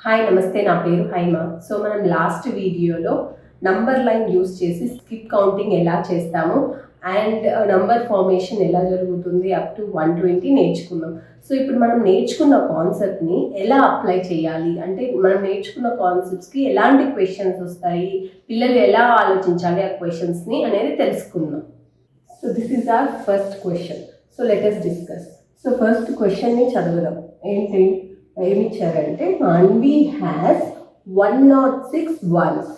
Hi నమస్తే, నా పేరు హైమ. సో మనం లాస్ట్ వీడియోలో నంబర్ లైన్ యూస్ చేసి స్కిప్ కౌంటింగ్ ఎలా చేస్తాము అండ్ నంబర్ ఫార్మేషన్ ఎలా జరుగుతుంది అప్ టు 120 నేర్చుకున్నాం. సో ఇప్పుడు మనం నేర్చుకున్న కాన్సెప్ట్ని ఎలా అప్లై చేయాలి, అంటే మనం నేర్చుకున్న కాన్సెప్ట్స్కి ఎలాంటి క్వశ్చన్స్ వస్తాయి, పిల్లలు ఎలా ఆలోచించాలి ఆ క్వశ్చన్స్ని అనేది తెలుసుకుందాం. So this is our first question. So let us discuss. So first క్వశ్చన్ని చదువుదాం. ఏమిచ్చారంటే మాన్వి హ్యాస్ 106 వన్స్.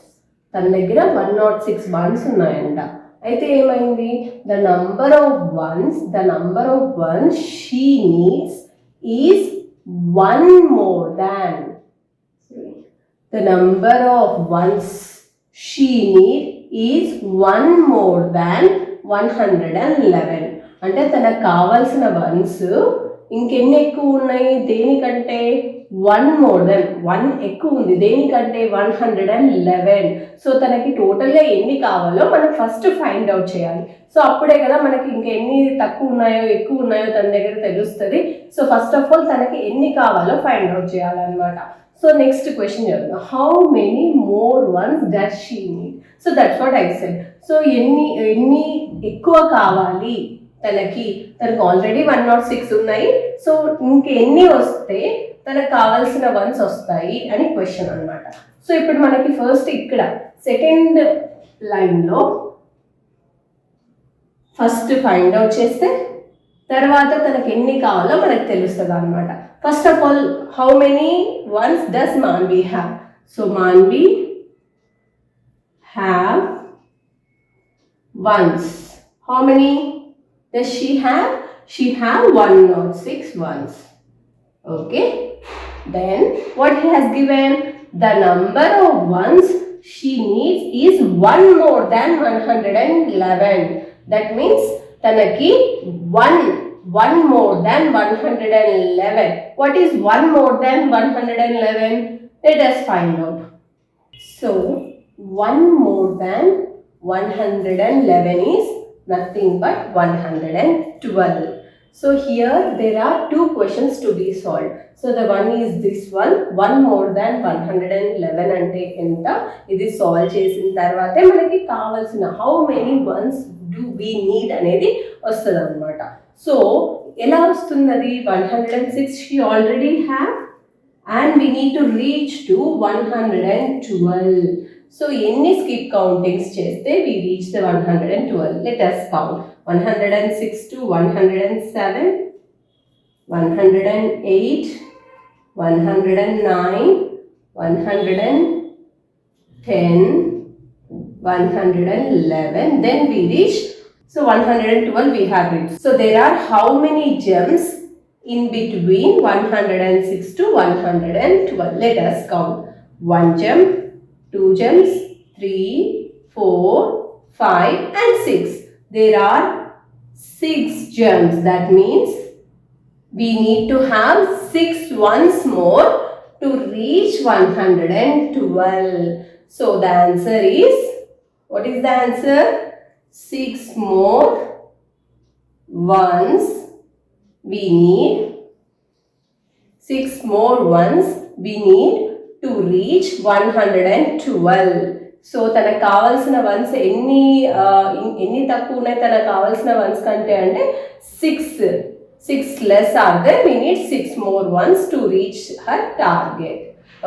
తన దగ్గర 106 వన్స్ ఉన్నాయంట. అయితే ఏమైంది, the number of ones she needs is 1 more than the number of ones she need is 1 more than 111. అంటే తనకు కావాల్సిన వన్స్ ఇంకెన్ని ఎక్కువ ఉన్నాయి, దేనికంటే 1 more than 1 ఎక్కువ ఉంది, దేనికంటే 111. సో తనకి టోటల్గా ఎన్ని కావాలో మనం ఫస్ట్ ఫైండ్ అవుట్ చేయాలి. సో అప్పుడే కదా మనకి ఇంకెన్ని తక్కువ ఉన్నాయో ఎక్కువ ఉన్నాయో తన దగ్గర తెలుస్తుంది. సో ఫస్ట్ ఆఫ్ ఆల్ తనకి ఎన్ని కావాలో ఫైండ్ అవుట్ చేయాలన్నమాట. సో నెక్స్ట్ క్వశ్చన్ చదువుదాం. How many more once does she need? So that's what I said. So ఎన్ని ఎక్కువ కావాలి తనకు ఆల్రెడీ 106 ఉన్నాయి. సో ఇంకెన్ని వస్తే తనకు కావాల్సిన వన్స్ వస్తాయి అని క్వశ్చన్ అనమాట. సో ఇప్పుడు మనకి ఫస్ట్ ఇక్కడ సెకండ్ లైన్లో ఫస్ట్ ఫైండ్ అవుట్ చేస్తే తర్వాత తనకు ఎన్ని కావాలో మనకు తెలుస్తుంది అనమాట. First of all, how many once does Manvi have? So Manvi have once. How many does she have? She have 106 ones. Okay. Then what he has given? The number of ones she needs is 1 more than 111. That means tanaki 1 more than 111. What is 1 more than 111? Let us find out. So 1 more than 111 is nothing but 112. So here there are two questions to be solved. So the one is this one, 1 more than 111 ante enta. Idi solve chesin tarvate manaki kavalsina how many ones do we need anedi vastadu annamata. So ela vastunnadi 106 she already have and we need to reach to 112. So ఎన్ని skip countings చేస్తే we reach the 112? Let us count. 106 to 107, 108, 109, 110, 111. Then we reach, so 112 we have reached. So there are how many gems in between 106 to 112? Let us count. 1 gem, 2 gems, 3, 4, 5 and 6. There are 6 gems. That means we need to have 6 once more to reach 112. So the answer is, what is the answer? 6 more ones we need. 6 more ones we need to reach 112. So తనకు కావాల్సిన once ఎన్ని తక్కువ ఉన్నాయి తనకు కావాల్సిన once కంటే అంటే 6 less or then we need 6 more ones to reach her target.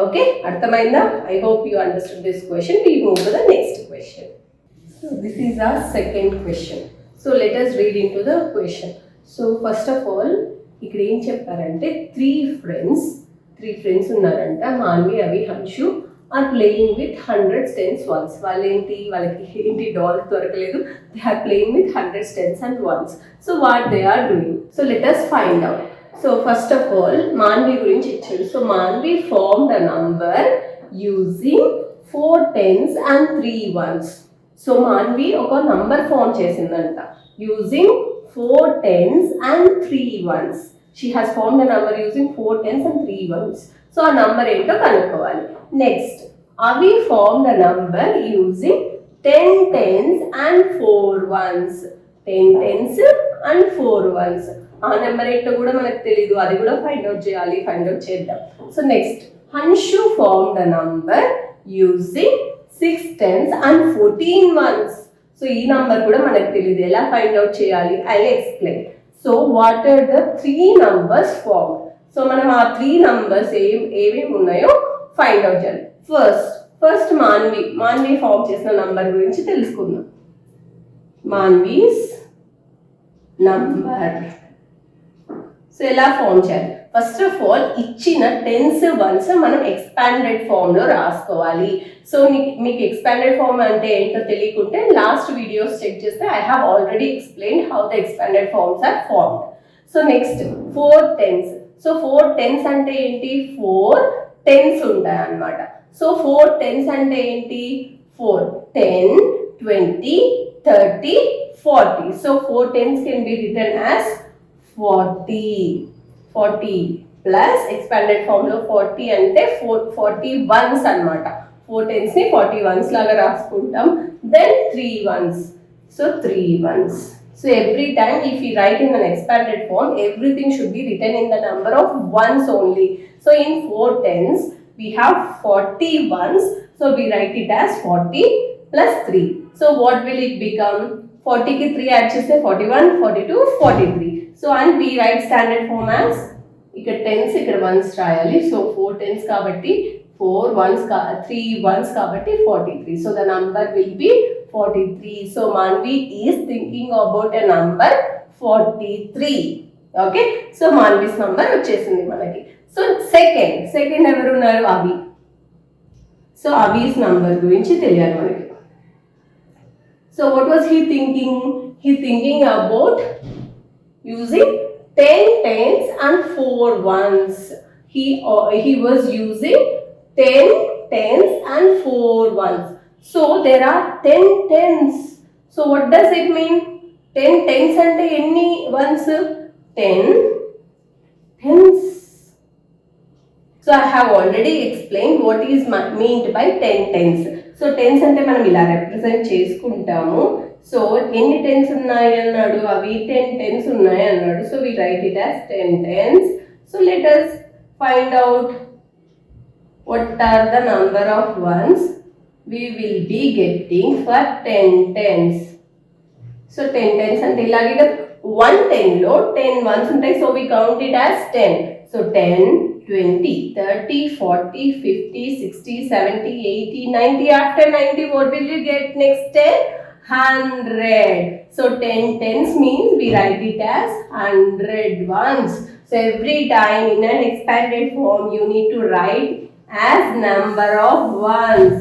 Okay, అర్థమైందా? I hope you understood this question. We move to the next question. So this is our second question. So let us read into the question. So first of all, ఇక్కడ ఏం చెప్పారంటే 3 friends ఉన్నారంట. Manvi, Avi, Hanshu are playing with 100 10s ones. వాళ్ళకి dolls దొరకలేదు. They are playing with 100 10s and ones. So what they are doing? So let us find out. So first of all Manvi గురించి ఇచ్చాడు. So Manvi form the number using 4 10s and 3 ones. సో మాన్వి ఒక number form చేసిందంట using 4 10s and 3 ones. She has formed a number using 4 10s and 3 ones. So a number ఏంటో కనుక్కోవాలి. Next, అవి formed a number using 10 10s and 4 ones. 10 10s and 4 ones. ఆ number ఏంటో కూడా మనకు తెలియదు, అది కూడా ఫైండ్ అవుట్ చేయాలి. ఫైండ్ అవుట్ చేద్దాం. So next, Hanshu formed a number using 6 tens and 14 ones. So ఈ నంబర్ కూడా మనకు తెలియదు, ఎలా ఫైండ్ అవుట్ చేయాలి? I explain. So what are the 3 numbers formed? So మనం ఆ 3 numbers ఏమేమి ఉన్నాయో ఫైండ్ అవుట్ చేయాలి. ఫస్ట్ మాన్వి ఫామ్ చేసిన నంబర్ గురించి తెలుసుకుందాం. మాన్వీస్ నంబర్. సో ఎలా ఫామ్ చేయాలి? ఫస్ట్ ఆఫ్ ఆల్ ఇచ్చిన టెన్స్ వన్స్ మనం ఎక్స్పాండెడ్ ఫామ్ లో రాసుకోవాలి. సో మీకు ఎక్స్పాండెడ్ ఫామ్ అంటే ఏంటో తెలియకుంటే లాస్ట్ వీడియోస్ చెక్ చేస్తే I have already explain how the expanded forms are formed. So next 4 tens. So 4 tens అంటే ఏంటి? 4 టెన్స్ ఉంటాయి అన్నమాట. సో 4 టెన్స్ అంటే ఏంటి? 4 10 20 30 40. So 4 tens can be written as 40 plus expanded form లో 40 అంటే 40 ones అన్నమాట. 4 tens ని 40 ones లాగా రాసుకుంటాం. Then 3 ones. So 3 ones. So every time if we write in an expanded form, everything should be written in the number of ones only. So in 4 tens we have 40 ones. So we write it as 40 plus 3. So what will it become? 40 ki 3 add cheste 41, 42, 43. So and we write standard form as ఇక్కడ tense ఇక్కడ once రాయాలి. So 4 tense కాబట్టి 4 ones 3 ones కాబట్టి 43. So the number will be 43. So Manvi is thinking about a number 43. Okay, so Manvi's number వచ్చేసింది మనకి. So second ఎవరు ఉన్నారు? అవి. సో అవి's number గురించి తెలియాలి మనకి. So what was he thinking? He thinking about using 10 tens and 4 ones. He was using 10 tens and 4 ones. So there are 10 tens. So what does it mean? 10 tens ante enni ones? 10 tens. So I have already explained what is meant by 10 tens. So tens అంటే మనం ఇలా represent చేసుకుంటాము. So ఎన్ని tense ఉన్నాయి అన్నాడు? అవి 10 tens ఉన్నాయి అన్నాడు. So we write it as 10 tens. So let us find out what are the number of ones we will be getting for 10 tens. So 10 tens అంటే ఇలాగే 1 10 లో 10 ones ఉంటాయి. So we count it as 10. So 10 20, 30, 40, 50, 60, 70, 80, 90. After 90, what will you get next 10? 100. So 10 tens means we write it as 100 ones. So every time in an expanded form, you need to write as number of ones.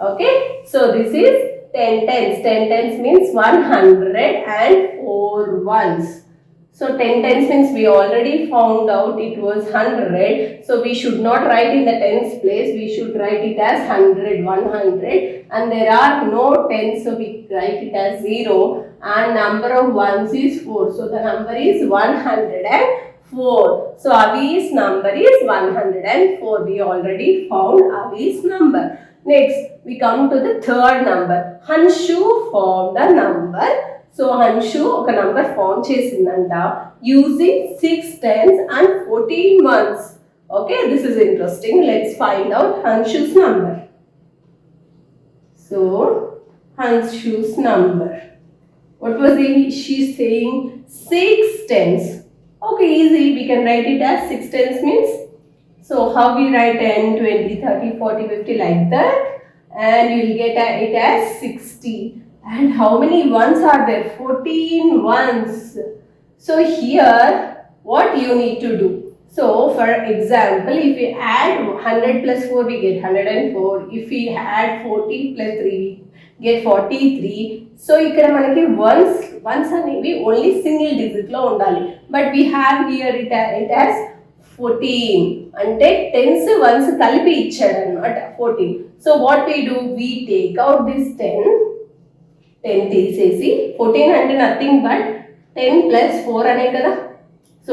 Okay. So this is 10 tens. 10 tens means 104 ones. So 10 tens means we already found out it was 100. So we should not write in the tens place. We should write it as 100, 100. And there are no tens. So we write it as 0. And number of ones is 4. So the number is 104. So Avi's number is 104. We already found Avi's number. Next, we come to the third number. Hanshu formed a number. So Hanshu ఒక number form చేసిందంట using 6 tens and 14 ones. Okay, this is interesting. Let's find out Hanshu's number. So Hanshu's number, what was she saying? 6 tens. Okay, easy. We can write it as 6 tens means. So how we write 10, 20, 30, 40, 50 like that, and you will get it as 60. And how many ones are there? 14 ones. So here what you need to do? So for example, if we add 100 plus 4 we get 104. If we add 40 plus 3 we get 43. So ikkada manaki ones అనేవి only single digit లో ఉండాలి. But we have here it as 14. అంటే tens ones కలిపి ఇచ్చాడు అన్నమాట 14. So what we do? We take out this 10 తీసేసి 14 అంటే nothing but 10 plus 4 అనే కదా. So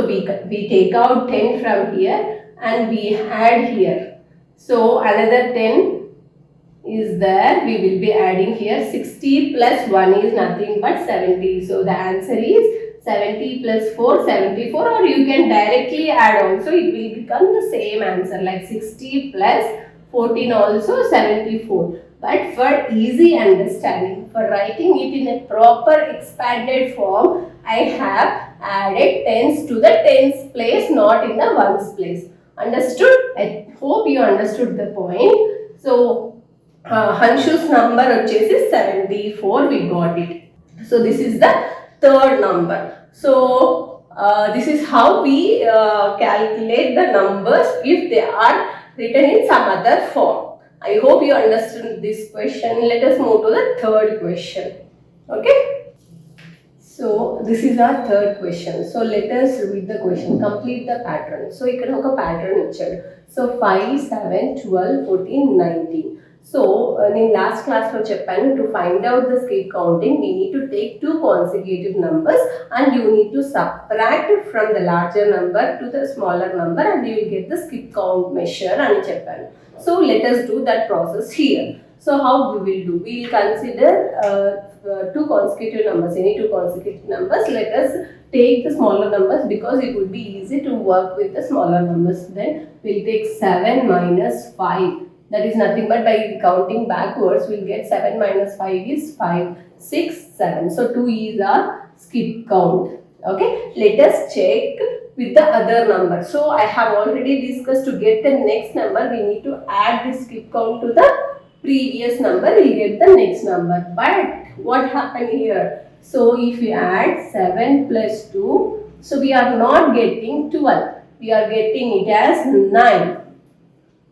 we take out 10 from here and we add here. So another 10 is there. We will be adding here 60 plus 1 is nothing but 70. So the answer is 70 plus 4, 74, or you can directly add also, it will become the same answer, like 60 plus 14 also 74. But for easy understanding, for writing it in a proper expanded form, I have added tens to the tens place, not in the ones place. Understood? I hope you understood the point. So, Hanshu's number is 74, we got it. So, this is the third number. So, this is how we calculate the numbers if they are written in some other form. I hope you understood this question. Let us move to the third question. Okay. So this is our third question. So let us read the question. Complete the pattern. So ఇక్కడ ఒక pattern ఇచ్చాడు. So 5, 7, 12, 14, 19. So నేను last class లో చెప్పాను, to find out the skip counting we need to take two consecutive numbers and you need to subtract from the larger number to the smaller number and you will get the skip count measure అని చెప్పాను. So let us do that process here. So how we will do? We will consider two consecutive numbers, any two consecutive numbers. Let us take the smaller numbers because it would be easy to work with the smaller numbers. Then we will take 7 minus 5. That is nothing but by counting backwards, we will get 7 minus 5 is 5, 6, 7. So 2 is our skip count. Okay, let us check with the other number. So I have already discussed, to get the next number we need to add the skip count to the previous number, we get the next number. But what happened here? So if we add 7 plus 2, so we are not getting 12, we are getting it as 9.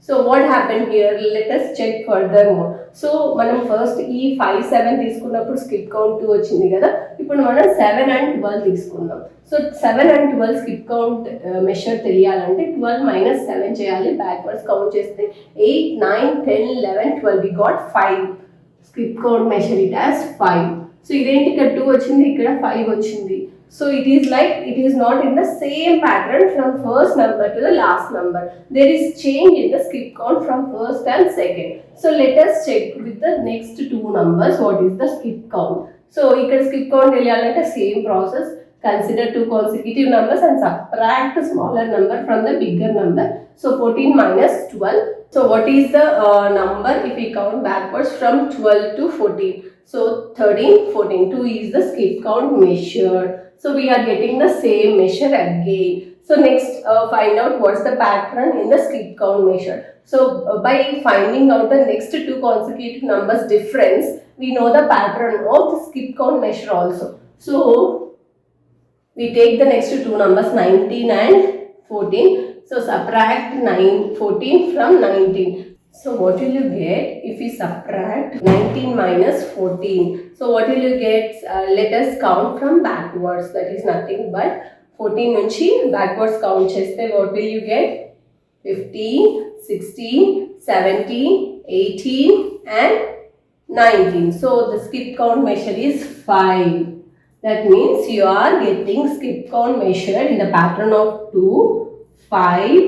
So what happened here? Let us check furthermore. So మనం first ఈ 5, 7 తీసుకున్నప్పుడు skip count 2 వచ్చింది కదా. ఇప్పుడు మనం 7 and 12 తీసుకుందాం. So 7 and 12 skip count measure తెలియాలంటే 12 minus 7 చేయాలి. బ్యాక్వర్డ్స్ కౌంట్ చేస్తే 8, 9, 10, 11, 12. We got 5. Skip count measure it as 5. So ఇదేంటి, ఇక్కడ 2 వచ్చింది, ఇక్కడ 5 వచ్చింది. So it is like it is not in the same pattern from first number to the last number. There is change in the skip count from first and second. So let us check with the next two numbers what is the skip count. So ikkada skip count teliyalante same process. Consider two consecutive numbers and subtract the smaller number from the bigger number. So 14 minus 12. So what is the number if we count backwards from 12 to 14? So 13, 14. 2 is the skip count measure. So we are getting the same measure again. So next find out what's the pattern in the skip count measure. So by finding out the next two consecutive numbers difference, we know the pattern of the skip count measure also. So we take the next two numbers 19 and 14. So subtract 14 from 19. So what will you get if we subtract 19 minus 14? So what will you get? Let us count from backwards. That is nothing but 14 nunchi backwards count cheste. What will you get? 15, 16, 17, 18 and 19. So the skip count measure is 5. That means you are getting skip count measure in the pattern of 2, 5,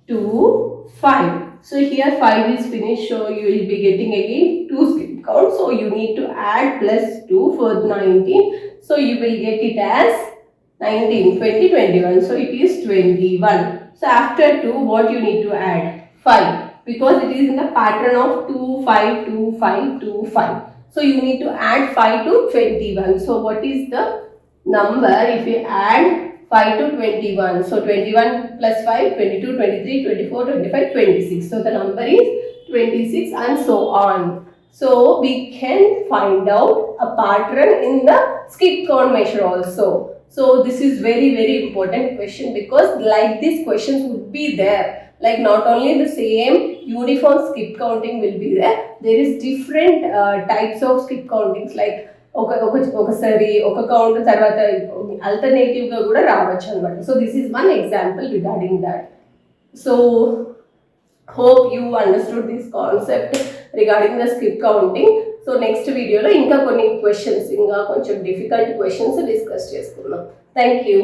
2, 5. So here 5 is finished, so you will be getting again 2 skip count. So you need to add plus 2 for 19. So you will get it as 19, 20, 21. So it is 21. So after 2, what you need to add? 5. Because it is in the pattern of 2, 5, 2, 5, 2, 5. So you need to add 5 to 21. So what is the number if you add 5 to 21. So 21 plus 5, 22, 23, 24, 25, 26. So the number is 26 and so on. So we can find out a pattern in the skip count measure also. So this is very important question because like these questions would be there. Like not only the same uniform skip counting will be there. There is different types of skip countings like ఒకసారి ఒక count తర్వాత alternative గా కూడా రావచ్చు అన్నమాట. So this is one example regarding that. So hope you understood this concept regarding the skip counting. So next వీడియోలో ఇంకా కొన్ని క్వశ్చన్స్, ఇంకా కొంచెం డిఫికల్ట్ క్వశ్చన్స్ డిస్కస్ చేసుకుందాం. Thank you.